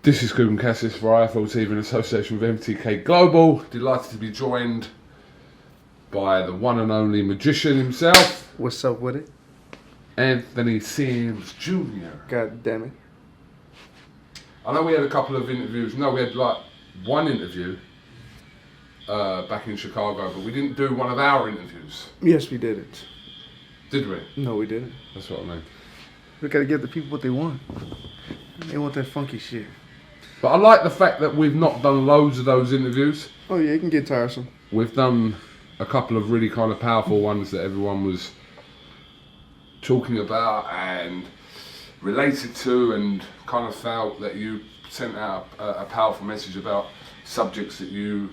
This is KUGAN CASSIUS for IFL TV in association with MTK Global. Delighted to be joined by the one and only magician himself. What's up with it? Anthony Sims Jr. God damn it. I know we had a couple of interviews. No, we had like one interview back in Chicago, but we didn't do one of our interviews. Yes, we did it. Did we? No, we didn't. That's what I mean. We gotta give the people what they want. They want that funky shit. But I like the fact that we've not done loads of those interviews. Oh yeah, it can get tiresome. We've done a couple of really kind of powerful ones that everyone was talking about and related to, and kind of felt that you sent out a powerful message about subjects that you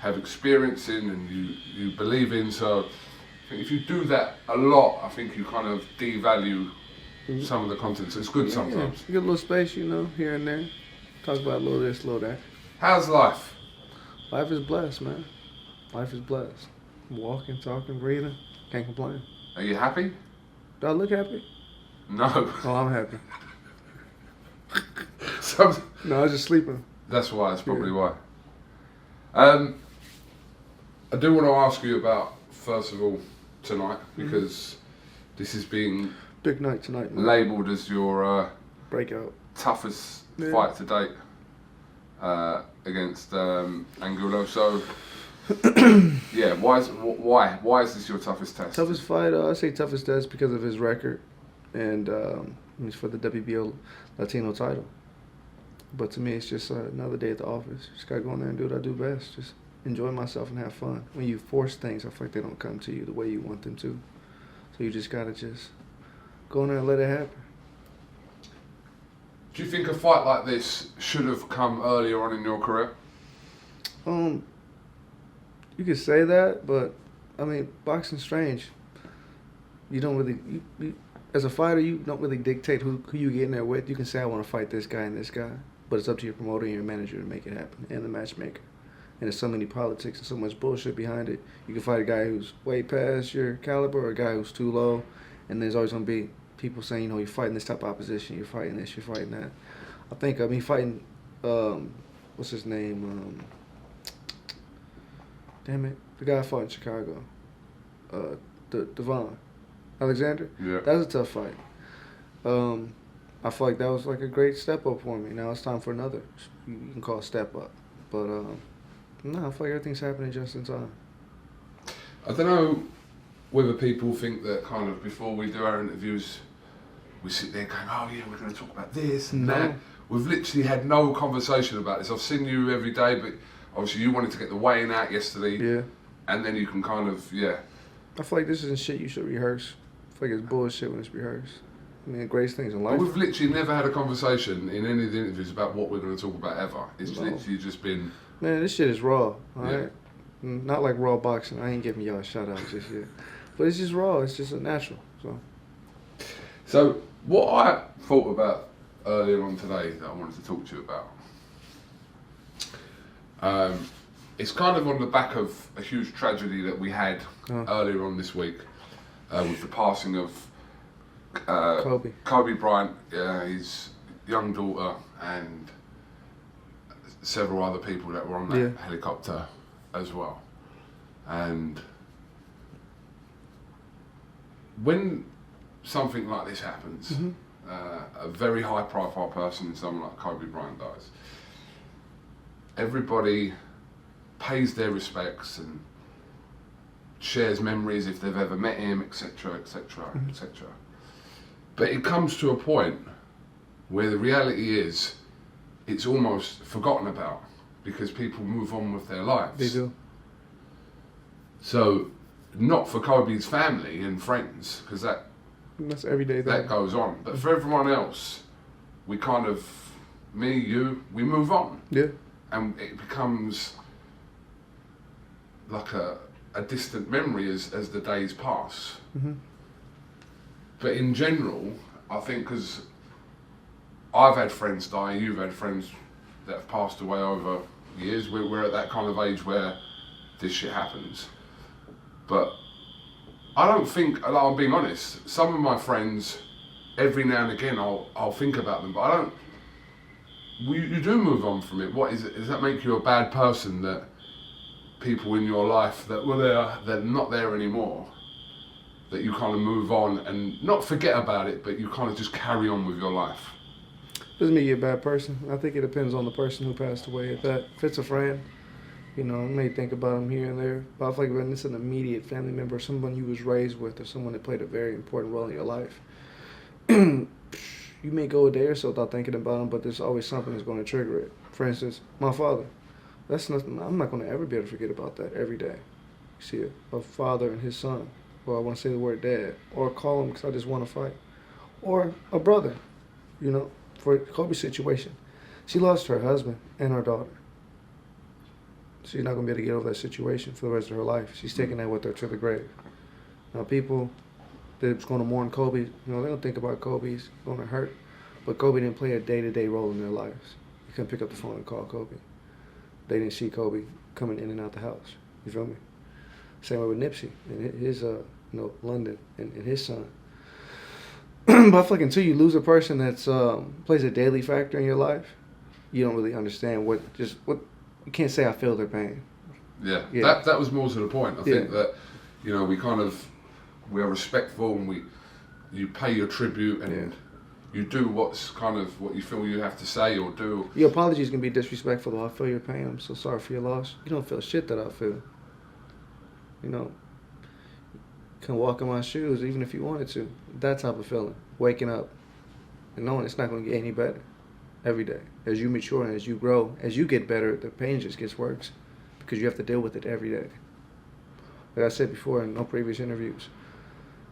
have experience in and you believe in. So I think if you do that a lot, I think you kind of devalue some of the content. So it's good sometimes. Yeah. You get a little space, you know, here and there. Talk about a little this, a little that. How's life? Life is blessed, man. Life is blessed. Walking, talking, breathing. Can't complain. Are you happy? Do I look happy? No. Oh, I'm happy. So, No, I was just sleeping. that's why. That's probably why. I do want to ask you about, first of all, tonight, because this is being Big night tonight, man. labelled as your Breakout. toughest fight to date against Angulo. So, yeah, why is this your toughest test? Toughest fight, I say toughest test because of his record, and it's for the WBO Latino title. But to me, it's just another day at the office. Just gotta go in there and do what I do best. Just enjoy myself and have fun. When you force things, I feel like they don't come to you the way you want them to. So you just gotta just go in there and let it happen. Do you think a fight like this should have come earlier on in your career? You could say that, but I mean, boxing's strange. You don't really, you, as a fighter, you don't really dictate who you get in there with. You can say, I want to fight this guy and this guy, but it's up to your promoter and your manager to make it happen, and the matchmaker. And there's so many politics and so much bullshit behind it. You can fight a guy who's way past your caliber or a guy who's too low, and there's always going to be people saying, you know, you're fighting this type of opposition, you're fighting this, you're fighting that. I think, fighting, what's his name? Damn it, the guy I fought in Chicago, Devon Alexander. Yeah. That was a tough fight. I feel like that was like a great step up for me. Now it's time for another. You can call it step up, but no, I feel like everything's happening just in time. I don't know whether people think that kind of before we do our interviews, we sit there going, oh yeah, we're going to talk about this and that. We've literally had no conversation about this. I've seen you every day, but obviously you wanted to get the weigh-in out yesterday. Yeah. And then you can kind of, I feel like this isn't shit you should rehearse. I feel like it's bullshit when it's rehearsed. I mean, the greatest things in life. But we've literally never had a conversation in any of the interviews about what we're going to talk about ever. It's literally just been... Man, this shit is raw, alright? Not like raw boxing. I ain't giving y'all a shout out just yet. But it's just raw. It's just a natural. So, what I thought about earlier on today that I wanted to talk to you about, it's kind of on the back of a huge tragedy that we had earlier on this week with the passing of Kobe Bryant, his young daughter, and several other people that were on that helicopter as well. And when something like this happens, a very high profile person, someone like Kobe Bryant dies, everybody pays their respects and shares memories if they've ever met him, etc., etc., etc. But it comes to a point where the reality is it's almost forgotten about because people move on with their lives. They do. So, not for Kobe's family and friends, because that's everyday thing. That goes on. But for everyone else, we kind of, me, you, we move on. Yeah. And it becomes like a distant memory as the days pass. But in general, I think because I've had friends die, you've had friends that have passed away over years, we're at that kind of age where this shit happens. But I don't think, I'm being honest, some of my friends, every now and again I'll think about them, but you do move on from it. What is it? Does that make you a bad person that people in your life that were there, they're not there anymore? That you kind of move on and not forget about it, but you kind of just carry on with your life? Doesn't make you a bad person. I think it depends on the person who passed away. If it's a friend, you know, I may think about them here and there. But I feel like when it's an immediate family member, someone you was raised with, or someone that played a very important role in your life, you may go a day or so without thinking about them, but there's always something that's going to trigger it. For instance, my father. That's nothing. I'm not going to ever be able to forget about that every day. You see a father and his son. Well, I want to say the word dad, or call him because I just want to fight, or a brother. You know, for Kobe's situation, she lost her husband and her daughter. She's not going to be able to get over that situation for the rest of her life. She's taking that with her to the grave. Now, people that's going to mourn Kobe, you know, they don't think about Kobe's going to hurt, but Kobe didn't play a day-to-day role in their lives. You couldn't pick up the phone and call Kobe. They didn't see Kobe coming in and out the house. You feel me? Same way with Nipsey and his, London and his son. But I feel like until you lose a person that's plays a daily factor in your life, you don't really understand what you can't say I feel their pain. Yeah. Yeah. That was more to the point. I think that, you know, we are respectful and you pay your tribute and you do what you feel you have to say or do. Your apologies can be disrespectful though. I feel your pain. I'm so sorry for your loss. You don't feel shit that I feel. You know, you can walk in my shoes even if you wanted to. That type of feeling. Waking up and knowing it's not going to get any better every day. As you mature and as you grow, as you get better, the pain just gets worse because you have to deal with it every day. Like I said before in no previous interviews,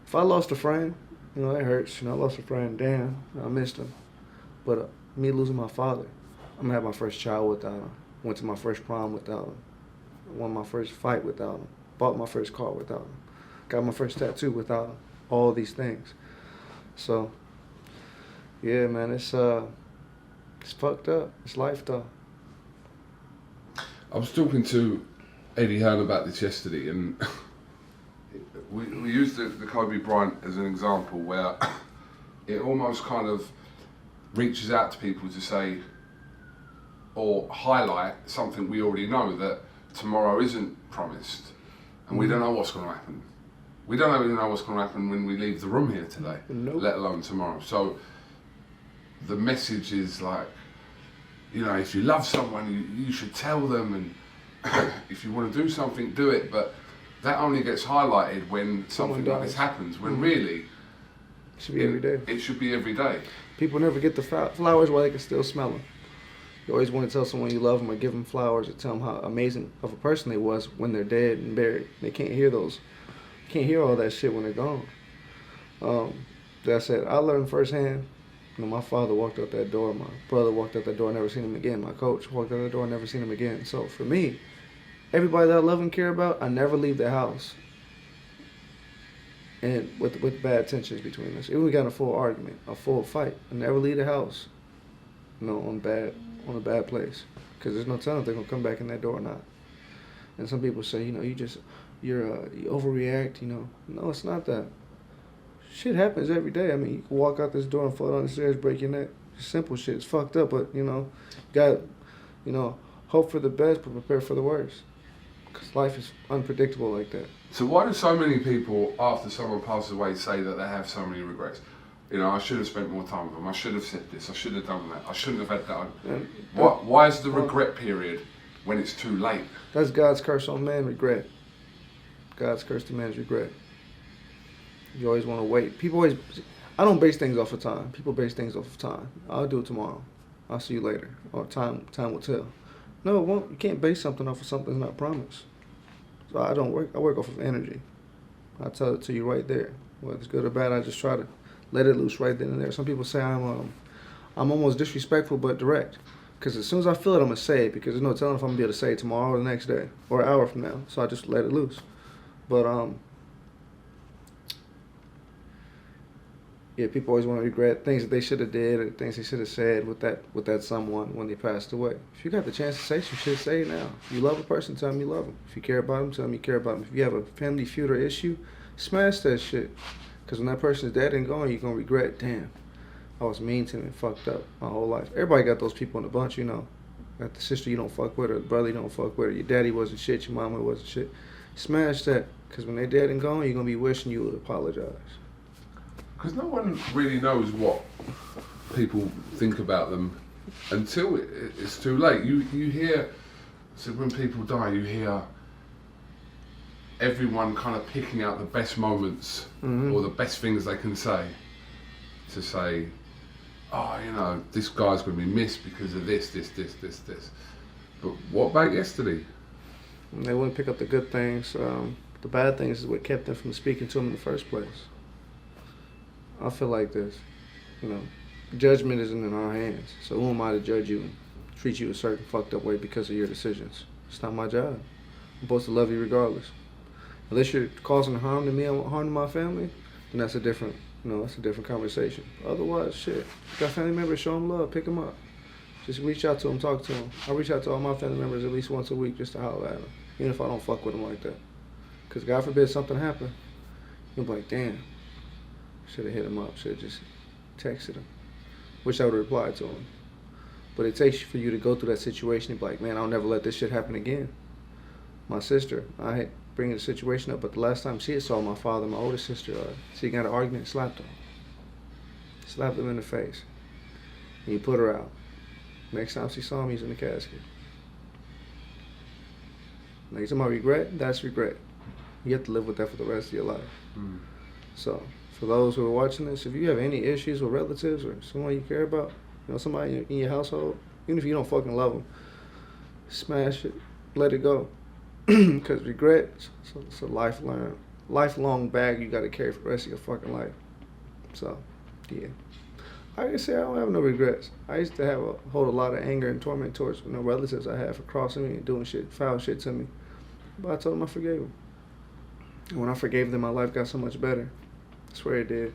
if I lost a friend, you know, that hurts. You know, I lost a friend, damn, I missed him. But me losing my father, I'm going to have my first child without him. Went to my first prom without him. Won my first fight without him. Bought my first car without him. Got my first tattoo without him. All these things. So, yeah, man, it's fucked up. It's life, though. I was talking to Eddie Hearn about this yesterday, and we used the Kobe Bryant as an example where it almost kind of reaches out to people to say or highlight something we already know, that tomorrow isn't promised and we don't know what's going to happen. We don't even know what's going to happen when we leave the room here today, let alone tomorrow. So the message is like, you know, if you love someone, you should tell them, and if you want to do something, do it. But that only gets highlighted when something like this happens, when really It should be every day. It should be every day. People never get the flowers while they can still smell them. You always want to tell someone you love them or give them flowers or tell them how amazing of a person they was when they're dead and buried. They can't hear those. Can't hear all that shit when they're gone. Like I said, I learned firsthand. You know, my father walked out that door. My brother walked out that door. Never seen him again. My coach walked out that door. Never seen him again. So for me, everybody that I love and care about, I never leave the house. And with bad tensions between us, even we got in a full argument, a full fight, I never leave the house. You know, on a bad place, because there's no telling if they're gonna come back in that door or not. And some people say, you know, you overreact. You know, no, it's not that. Shit happens every day. I mean, you can walk out this door and fall down the stairs, break your neck. It's simple shit. It's fucked up, but you know, you got, you know, hope for the best, but prepare for the worst. Because life is unpredictable like that. So why do so many people, after someone passes away, say that they have so many regrets? You know, I should have spent more time with them. I should have said this. I should have done that. I shouldn't have had that. Why is the regret period when it's too late? That's God's curse on man, regret. God's curse to man's regret. You always want to wait. I don't base things off of time. People base things off of time. I'll do it tomorrow. I'll see you later. Or time will tell. No, it won't. You can't base something off of something that's not promised. So I don't work. I work off of energy. I'll tell it to you right there. Whether it's good or bad, I just try to let it loose right then and there. Some people say I'm almost disrespectful but direct. Because as soon as I feel it, I'm going to say it. Because there's no telling if I'm going to be able to say it tomorrow or the next day. Or an hour from now. So I just let it loose. But, yeah, people always want to regret things that they should have did or things they should have said with that someone when they passed away. If you got the chance to say some shit, say it now. If you love a person, tell them you love them. If you care about them, tell them you care about them. If you have a family feud or issue, smash that shit. Because when that person is dead and gone, you're going to regret, damn, I was mean to him and fucked up my whole life. Everybody got those people in the bunch, you know. Got the sister you don't fuck with, or the brother you don't fuck with, or your daddy wasn't shit, your mama wasn't shit. Smash that, because when they're dead and gone, you're going to be wishing you would apologize. Because no one really knows what people think about them until it's too late. You hear, so when people die, you hear everyone kind of picking out the best moments or the best things they can say to say, oh, you know, this guy's going to be missed because of this. But what about yesterday? And they wouldn't pick up the good things. The bad things is what kept them from speaking to him in the first place. I feel like this, you know, judgment isn't in our hands. So who am I to judge you and treat you a certain fucked up way because of your decisions? It's not my job. I'm supposed to love you regardless. Unless you're causing harm to me and harm to my family, then that's a different, that's a different conversation. Otherwise, shit, you got family members, show them love, pick them up. Just reach out to them, talk to them. I reach out to all my family members at least once a week just to holler at them, even if I don't fuck with them like that. Because God forbid something happen, you'll be like, damn, should have hit him up, should have just texted him. Wish I would have replied to him. But it takes for you to go through that situation and be like, man, I'll never let this shit happen again. My sister, I had bringing the situation up, but the last time she saw my father, my older sister, she got an argument and slapped him. Slapped him in the face. And he put her out. Next time she saw him, he's in the casket. Next time I regret, that's regret. You have to live with that for the rest of your life. So, for those who are watching this, if you have any issues with relatives or someone you care about, somebody in your household, even if you don't fucking love them, smash it, let it go. Because regret, it's a lifelong bag you got to carry for the rest of your fucking life. So, yeah. I can say I don't have no regrets. I used to hold a lot of anger and torment towards relatives I had for crossing me and doing foul shit to me. But I told them I forgave them. And when I forgave them, my life got so much better. I swear it did.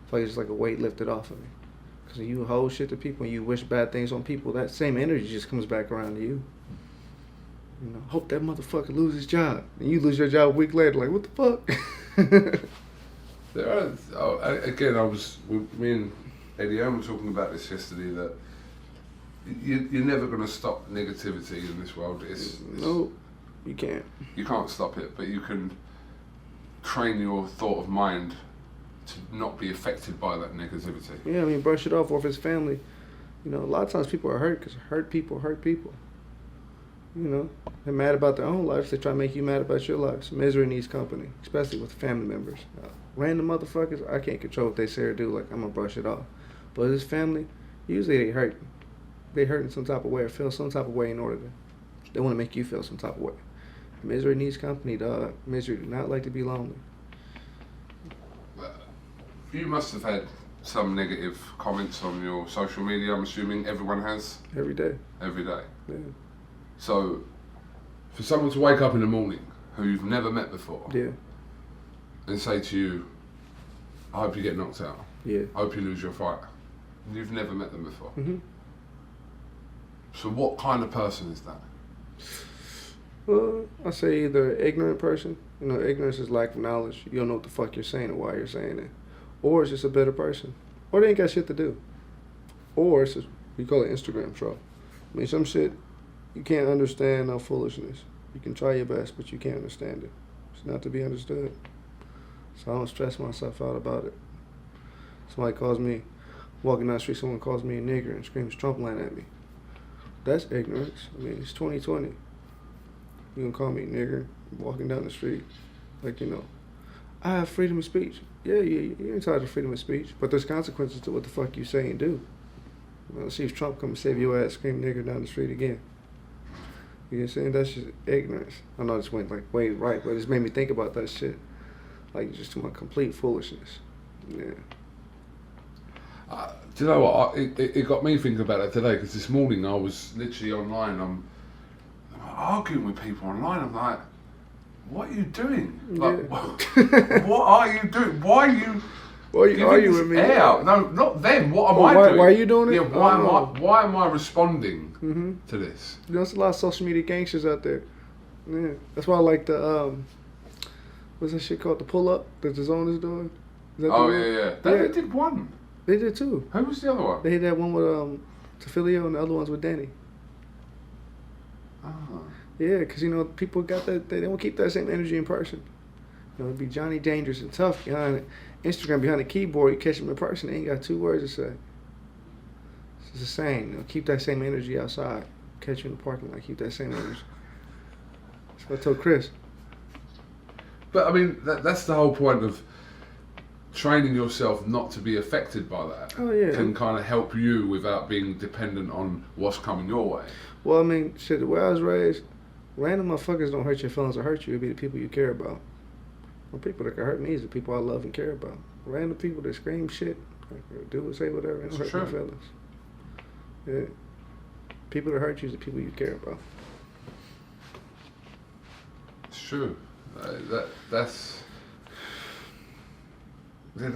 It's like it's just like a weight lifted off of me. Because when you hold shit to people and you wish bad things on people, that same energy just comes back around to you. Hope that motherfucker lose his job. And you lose your job a week later, like, what the fuck? Me and Eddie Owen were talking about this yesterday, that you're never going to stop negativity in this world. No, you can't. You can't stop it, but you can train your thought of mind to not be affected by that negativity. Yeah, brush it off, or if it's family. A lot of times people are hurt because hurt people hurt people. They're mad about their own lives. They try to make you mad about your lives. Misery needs company, especially with family members. Random motherfuckers, I can't control what they say or do. Like, I'm going to brush it off. But his family, usually they hurt. They hurt in some type of way or feel some type of way in order to, they want to make you feel some type of way. Misery needs company, dog. Misery do not like to be lonely. You must have had some negative comments on your social media. I'm assuming everyone has? Every day. Every day? Yeah. So, for someone to wake up in the morning who you've never met before, yeah, and say to you, I hope you get knocked out, yeah, I hope you lose your fight, you've never met them before. Mm-hmm. So what kind of person is that? Well, I say either an ignorant person, ignorance is lack of knowledge, you don't know what the fuck you're saying or why you're saying it, or it's just a better person, or they ain't got shit to do, or it's just, we call it Instagram troll. Some shit, you can't understand no foolishness. You can try your best, but you can't understand it. It's not to be understood. So I don't stress myself out about it. Somebody calls me, walking down the street, someone calls me a nigger and screams Trump land at me. That's ignorance. It's 2020. You gonna call me a nigger walking down the street? I have freedom of speech. Yeah, you're entitled to freedom of speech, but there's consequences to what the fuck you say and do. See if Trump come and save your ass, scream nigger down the street again. You know what I'm saying? That's just ignorance. I know this went way right, but it just made me think about that shit. Just to my complete foolishness. Yeah. Do you know what? It got me thinking about that today, because this morning I was literally online. I'm arguing with people online. I'm like, what are you doing? What are you doing? Why are you? Why are you with me? No, not them. What am I doing? Why are you doing it? Yeah, why am I responding to this? There's a lot of social media gangsters out there. Yeah, that's why I like the what's that shit called? The pull up that the zone is doing. Yeah. They did one. They did too. Who was the other one? They hit that one with Tefilio and the other ones with Danny. Oh. Yeah, because, you know, people got that, they don't keep that same energy in person. You know, it'd be Johnny Dangerous and tough behind Instagram, behind the keyboard. You catch them in person, they ain't got 2 words to say. It's the same. You know, keep that same energy outside. Catch you in the parking lot, keep that same energy. That's what I told Chris. But I mean, that's the whole point of training yourself not to be affected by that. Oh, yeah. Can kind of help you without being dependent on what's coming your way. Well, I mean, shit, the way I was raised, random motherfuckers don't hurt your feelings or hurt you. It'd be the people you care about. The people that can hurt me is the people I love and care about. Random people that scream shit, do or say whatever, and hurt my feelings. Yeah. People that hurt you is the people you care about. It's true. That's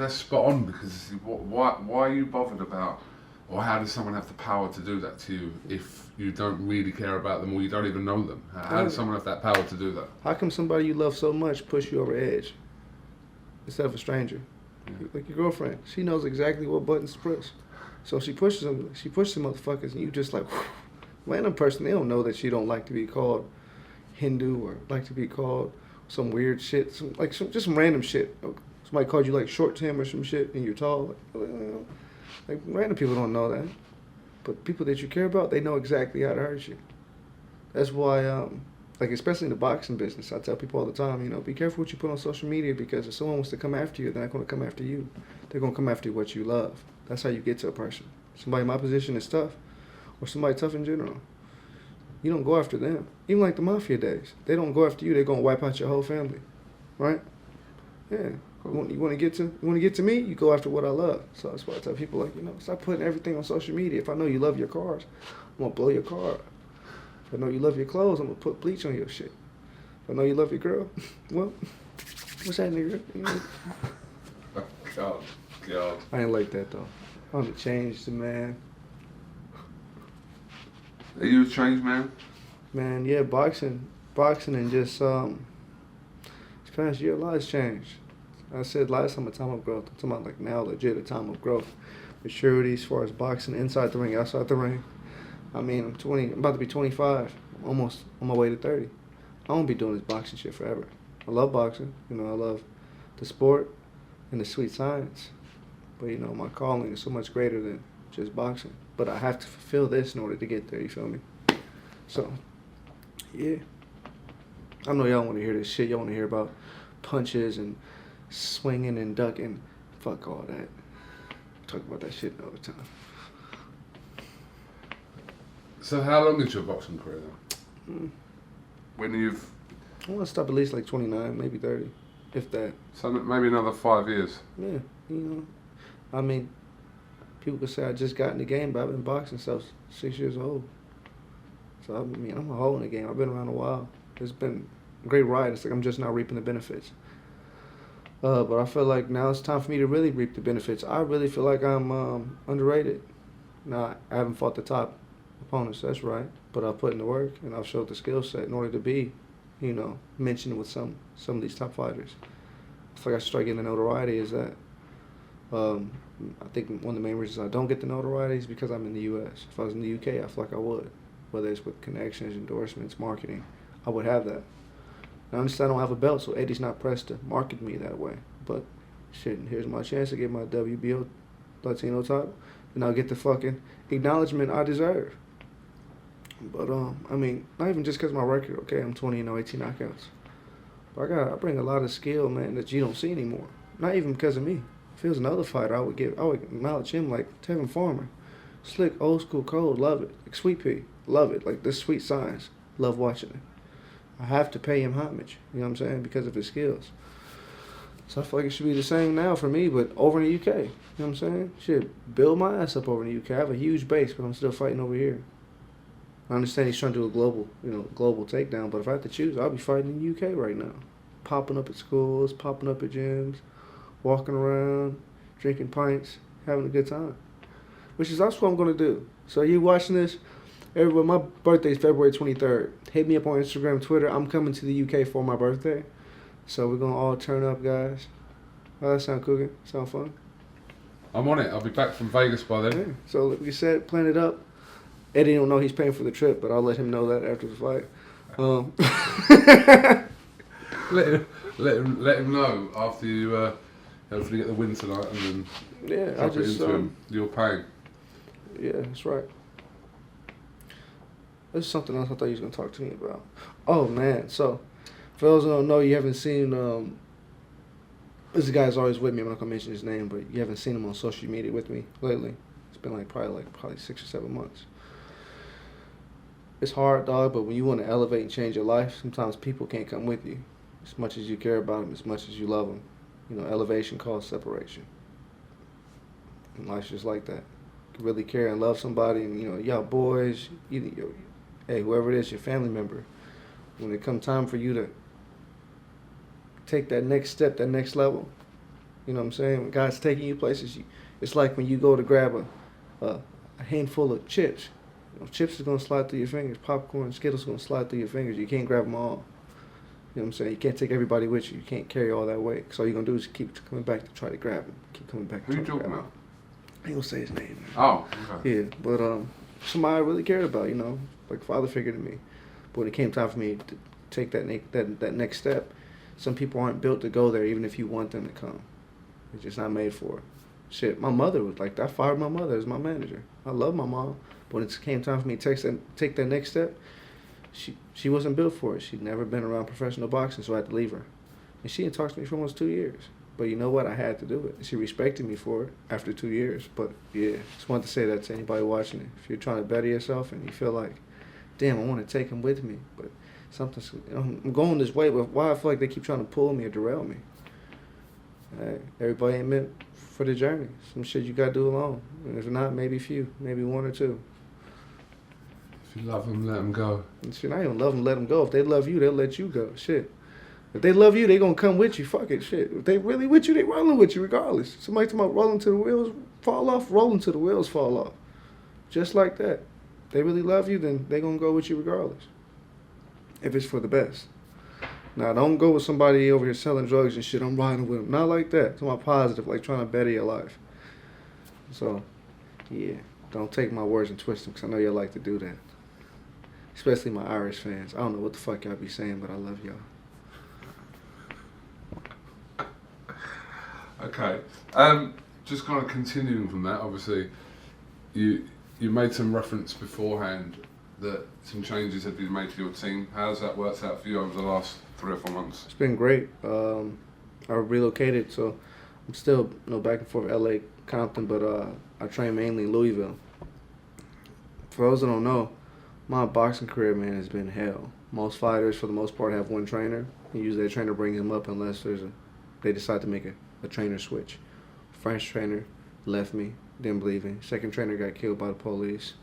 spot on, because why are you bothered about, or how does someone have the power to do that to you if you don't really care about them or you don't even know them? How does someone have that power to do that? How come somebody you love so much push you over the edge instead of a stranger? Yeah. Like your girlfriend, she knows exactly what buttons to push. So she pushes them motherfuckers, and you just like, whew. Random person, they don't know that you don't like to be called Hindu or like to be called some weird shit, just some random shit. Somebody called you like short Tim or some shit, and you're tall. Like random people don't know that, but people that you care about, they know exactly how to hurt you. That's why, like especially in the boxing business, I tell people all the time, you know, be careful what you put on social media, because if someone wants to come after you, they're not going to come after you. They're going to come after what you love. That's how you get to a person. Somebody in my position is tough, or somebody tough in general. You don't go after them. Even like the mafia days, they don't go after you. They're gonna wipe out your whole family, right? Yeah. You want to get to me? You go after what I love. So that's why I tell people, like, you know, stop putting everything on social media. If I know you love your cars, I'm gonna blow your car up. If I know you love your clothes, I'm gonna put bleach on your shit. If I know you love your girl, well, what's that, nigga? You know? God. I ain't like that though. I'm gonna change the man. Are you a changed man? Man, yeah, boxing and just this past year, a lot has changed. I said last time a time of growth. I'm talking about like now legit a time of growth. Maturity as far as boxing, inside the ring, outside the ring. I mean, I'm about to be 25, almost on my way to 30. I won't be doing this boxing shit forever. I love boxing, you know, I love the sport and the sweet science. But, you know, my calling is so much greater than just boxing. But I have to fulfill this in order to get there, you feel me? So, yeah. I know y'all want to hear this shit. Y'all want to hear about punches and swinging and ducking. Fuck all that. Talk about that shit all the time. So how long is your boxing career then? When you've... I want to stop at least like 29, maybe 30, if that. So maybe another 5 years? Yeah, you know. I mean, people could say I just got in the game, but I've been boxing since I was 6 years old. So, I mean, I'm a hoe in the game. I've been around a while. It's been a great ride. It's like I'm just now reaping the benefits. But I feel like now it's time for me to really reap the benefits. I really feel like I'm underrated. Now, I haven't fought the top opponents, that's right. But I've put in the work, and I've showed the skill set in order to be, you know, mentioned with some of these top fighters. I feel like I should start getting the notoriety is that. I think one of the main reasons I don't get the notoriety is because I'm in the U.S. If I was in the U.K., I feel like I would. Whether it's with connections, endorsements, marketing, I would have that. I understand I don't have a belt, so Eddie's not pressed to market me that way. But, shit, here's my chance to get my WBO Latino title, and I'll get the fucking acknowledgement I deserve. But, I mean, not even just because of my record, okay, I'm 20-0, 18 knockouts. But I bring a lot of skill, man, that you don't see anymore. Not even because of me. If it was another fighter, I would acknowledge him like Tevin Farmer. Slick, old school, cold, love it. Like Sweet Pea, love it. Like this Sweet Science, love watching it. I have to pay him homage, you know what I'm saying, because of his skills. So I feel like it should be the same now for me, but over in the UK, you know what I'm saying? Shit, build my ass up over in the UK. I have a huge base, but I'm still fighting over here. I understand he's trying to do a global takedown, but if I have to choose, I'll be fighting in the UK right now. Popping up at schools, popping up at gyms, walking around, drinking pints, having a good time. That's what I'm going to do. So you watching this? Everyone, my birthday is February 23rd. Hit me up on Instagram, Twitter. I'm coming to the UK for my birthday. So we're going to all turn up, guys. How that sound, KUGAN? Sound fun? I'm on it. I'll be back from Vegas by then. Yeah. So like we said, plan it up. Eddie don't know he's paying for the trip, but I'll let him know that after the fight. Let him know after you hopefully get the win tonight, and then Yeah, drop it into him. You're paying. Yeah, that's right. There's something else I thought you was gonna talk to me about. Oh man, so for those who don't know, you haven't seen this guy's always with me. I'm not gonna mention his name, but you haven't seen him on social media with me lately. It's been probably 6 or 7 months. It's hard, dog, but when you want to elevate and change your life, sometimes people can't come with you. As much as you care about them, as much as you love them. You know, elevation causes separation. And life's just like that. You really care and love somebody, and, you know, y'all boys, hey, whoever it is, your family member, when it come time for you to take that next step, that next level, you know what I'm saying? When God's taking you places, it's like when you go to grab a handful of chips. You know, chips is going to slide through your fingers. Popcorn, Skittles going to slide through your fingers. You can't grab them all. You know what I'm saying? You can't take everybody with you. You can't carry all that weight. So all you're going to do is keep coming back to try to grab them. Keep coming back to Who try you to grab talking them. about? I ain't going to say his name. Oh, okay. Yeah, but somebody I really cared about, you know, like a father figure to me. But when it came time for me to take that next step, some people aren't built to go there even if you want them to come. They're just not made for it. Shit, my mother was like that. I fired my mother as my manager. I love my mom. But when it came time for me to take that next step, she wasn't built for it. She'd never been around professional boxing, so I had to leave her. And she had talked to me for almost 2 years. But you know what? I had to do it. She respected me for it after 2 years. But yeah, just wanted to say that to anybody watching it. If you're trying to better yourself and you feel like, damn, I want to take him with me, but something's, you know, I'm going this way, but why I feel like they keep trying to pull me or derail me? Hey, everybody ain't meant for the journey. Some shit you gotta do alone. And if not, maybe a few, maybe 1 or 2. If you love them, let them go. And shit, I even love them, let them go. If they love you, they'll let you go. Shit. If they love you, they gonna come with you. Fuck it, shit. If they really with you, they rolling with you regardless. Somebody talking about rolling till the wheels fall off, rolling till the wheels fall off. Just like that. If they really love you, then they gonna go with you regardless. If it's for the best. Now, don't go with somebody over here selling drugs and shit. I'm riding with them. Not like that. It's about positive, like trying to better your life. So, yeah. Don't take my words and twist them, because I know y'all like to do that. Especially my Irish fans. I don't know what the fuck y'all be saying, but I love y'all. Okay. Just kind of continuing from that, obviously, you made some reference beforehand that some changes have been made to your team. How's that worked out for you over the last 3 or 4 months? It's been great. I relocated, so I'm still back and forth LA, Compton, but I train mainly in Louisville. For those that don't know, my boxing career, man, has been hell. Most fighters, for the most part, have one trainer. And usually that trainer brings them up unless they decide to make a trainer switch. French trainer left me, didn't believe me. Second trainer got killed by the police.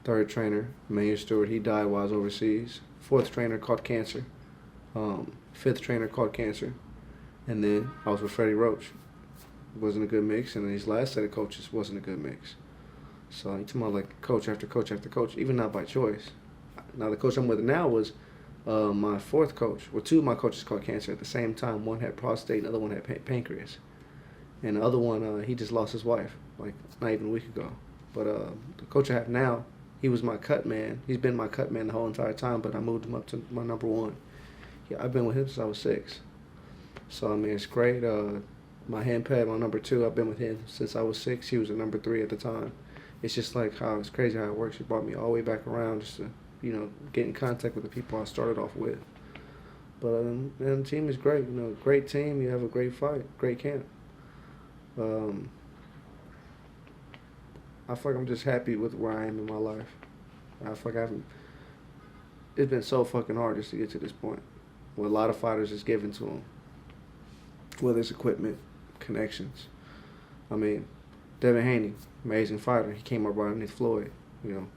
Third trainer, Mayor Stewart, he died while I was overseas. Fourth trainer caught cancer. Fifth trainer caught cancer. And then I was with Freddie Roach. It wasn't a good mix, and his last set of coaches wasn't a good mix. So you talking about like coach after coach after coach, even not by choice. Now the coach I'm with now was my fourth coach. Well, 2 of my coaches caught cancer at the same time. One had prostate, and the other one had pancreas. And the other one, he just lost his wife, like not even a week ago. But the coach I have now, he was my cut man. He's been my cut man the whole entire time, but I moved him up to my number 1. Yeah, I've been with him since I was 6. So, I mean, it's great. My hand pad, my number 2, I've been with him since I was 6. He was a number 3 at the time. It's just like how it's crazy how it works. He brought me all the way back around just to, get in contact with the people I started off with. But the team is great. Great team. You have a great fight, great camp. I feel like I'm just happy with where I am in my life. I feel like it's been so fucking hard just to get to this point. Where a lot of fighters is given to them. Whether it's equipment, connections. I mean, Devin Haney, amazing fighter. He came up right underneath Floyd,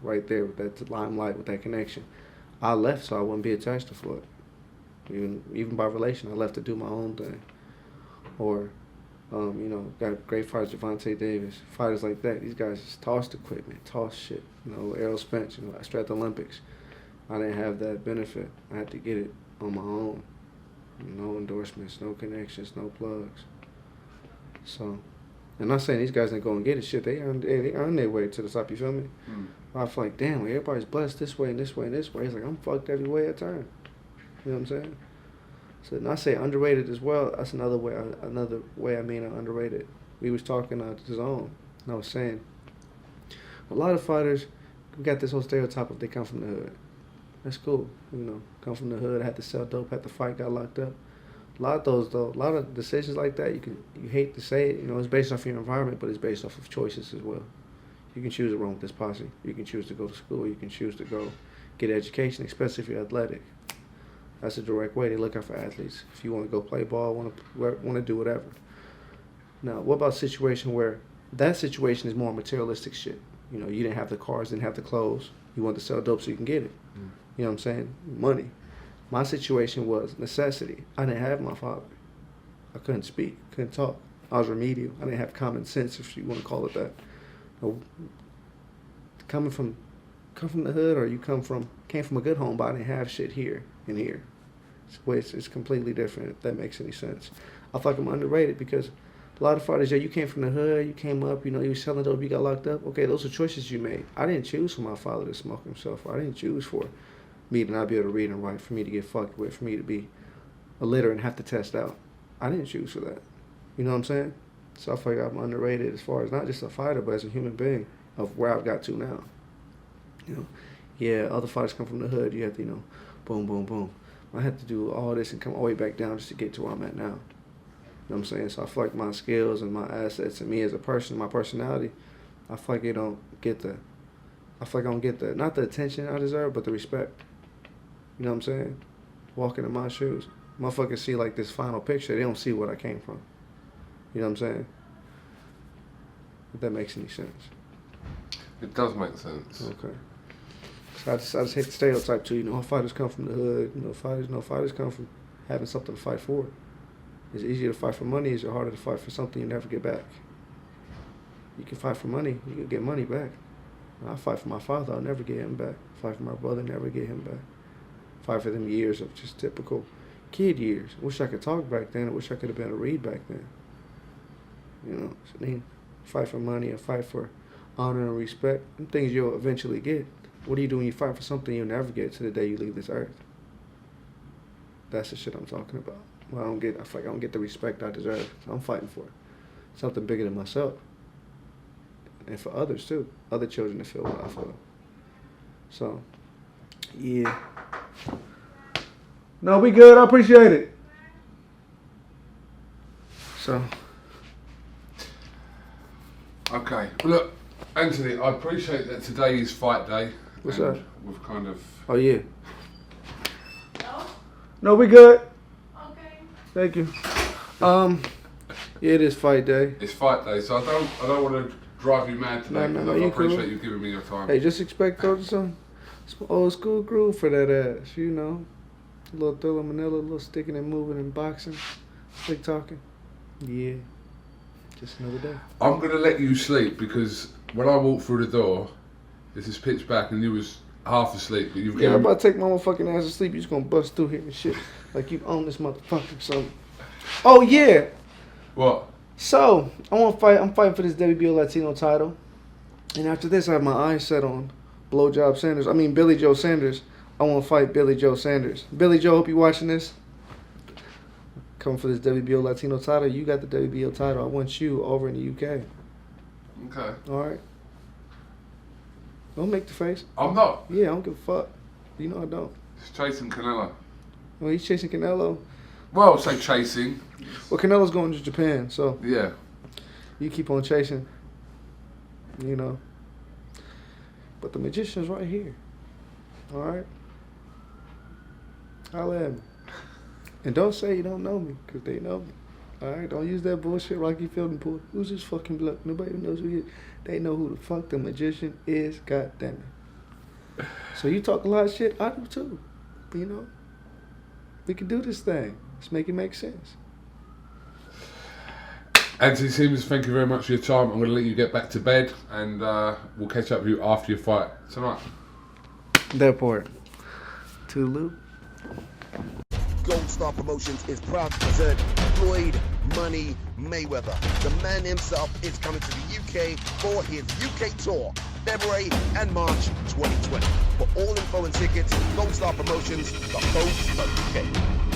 right there with that limelight, with that connection. I left so I wouldn't be attached to Floyd. Even by relation, I left to do my own thing. Or, got great fighters, Javante Davis, fighters like that. These guys just tossed equipment, tossed shit. Errol Spence, I straight at the Olympics. I didn't have that benefit. I had to get it on my own. No endorsements, no connections, no plugs. So, I'm not saying these guys ain't going to get it. Shit, they earn their way to the top. You feel me? I feel like, damn, everybody's blessed this way and this way and this way. It's like, I'm fucked every way I turn. You know what I'm saying? So, and I say underrated as well. That's another way I mean underrated. We was talking to Zone, and I was saying, a lot of fighters, we got this whole stereotype of they come from the hood. That's cool. You know, come from the hood, had to sell dope, had to fight, got locked up. A lot of those, though, a lot of decisions like that, you hate to say it, you know, it's based off your environment, but it's based off of choices as well. You can choose to run with this posse. You can choose to go to school. You can choose to go get education, especially if you're athletic. That's a direct way. They look out for athletes. If you want to go play ball, want to do whatever. Now, what about a situation where that situation is more materialistic shit? You know, you didn't have the cars, didn't have the clothes. You want to sell dope so you can get it. You know what I'm saying? Money. My situation was necessity. I didn't have my father. I couldn't speak, couldn't talk. I was remedial. I didn't have common sense, if you want to call it that. Coming from the hood, or you came from a good home, but I didn't have shit here and here. It's completely different, if that makes any sense. I feel like I'm underrated because a lot of fighters, you came from the hood, you came up, you know, you were selling dope, you got locked up. Okay, those are choices you made. I didn't choose for my father to smoke himself, or I didn't choose for me to not be able to read and write, for me to get fucked with, for me to be illiterate and have to test out. I didn't choose for that. You know what I'm saying? So I feel like I'm underrated as far as not just a fighter, but as a human being of where I've got to now. You know, yeah, other fighters come from the hood. You have to, you know, boom, boom, boom. I had to do all this and come all the way back down just to get to where I'm at now. You know what I'm saying? So I feel like my skills and my assets and me as a person, my personality, I feel like I don't get the, not the attention I deserve, but the respect. You know what I'm saying? Walking in my shoes. Motherfuckers see like this final picture. They don't see what I came from. You know what I'm saying? If that makes any sense. It does make sense. Okay. So I just hate the stereotype too. You know, fighters come from the hood. You know, fighters come from having something to fight for. It's easier to fight for money. It's harder to fight for something you never get back. You can fight for money. You can get money back. I fight for my father. I'll never get him back. Fight for my brother. Never get him back. Fight for them years of just typical kid years. Wish I could talk back then. I wish I could have been able to read back then. You know, so I mean, fight for money and fight for honor and respect. Them things you'll eventually get. What do you do when you fight for something you'll never get to the day you leave this earth? That's the shit I'm talking about. Well, I feel like I don't get the respect I deserve. So I'm fighting for it. Something bigger than myself. And for others too. Other children to feel what I feel. So, yeah. No, we good. I appreciate it. So. Okay. Well, look, Anthony, I appreciate that today is fight day. What's up? We've kind of... Oh, yeah. No? No, we good. Okay. Thank you. Yeah, it is fight day. It's fight day, so I don't want to drive you mad today, because I appreciate you giving me your time. Hey, just expect some old school groove for that ass, you know. A little Thriller Manila, a little sticking and moving and boxing, slick talking. Yeah, just another day. I'm going to let you sleep, because when I walked through the door, this is pitch black and you was half asleep, but you've Yeah, given... I'm about to take my motherfucking ass to sleep. You just gonna bust through here and shit. Like you own this motherfucker or something. Oh, yeah. What? So, I'm fighting for this WBO Latino title. And after this, I have my eyes set on Billy Joe Sanders. I want to fight Billy Joe Sanders. Billy Joe, hope you watching this. Coming for this WBO Latino title. You got the WBO title. I want you over in the UK. Okay. All right. Don't make the face. I'm not. Yeah, I don't give a fuck. You know I don't. It's chasing Canelo. Well, he's chasing Canelo. Well, say chasing. Well, Canelo's going to Japan, so Yeah. you keep on chasing. You know. But the magician's right here. All right? Holla at me. And don't say you don't know me, because they know me. All right? Don't use that bullshit Rocky Fielding pull. Who's this fucking bloke? Nobody knows who he is. They know who the fuck the magician is, goddammit. So you talk a lot of shit, I do too. You know? We can do this thing. Let's make it make sense. Anthony Siemens, thank you very much for your time. I'm going to let you get back to bed, and we'll catch up with you after your fight tonight. That part. Toodaloo. Gold Star Promotions is proud to present Floyd Money Mayweather. The man himself is coming to the UK for his UK tour, February and March 2020. For all info and tickets, goldstarpromotions.co.uk.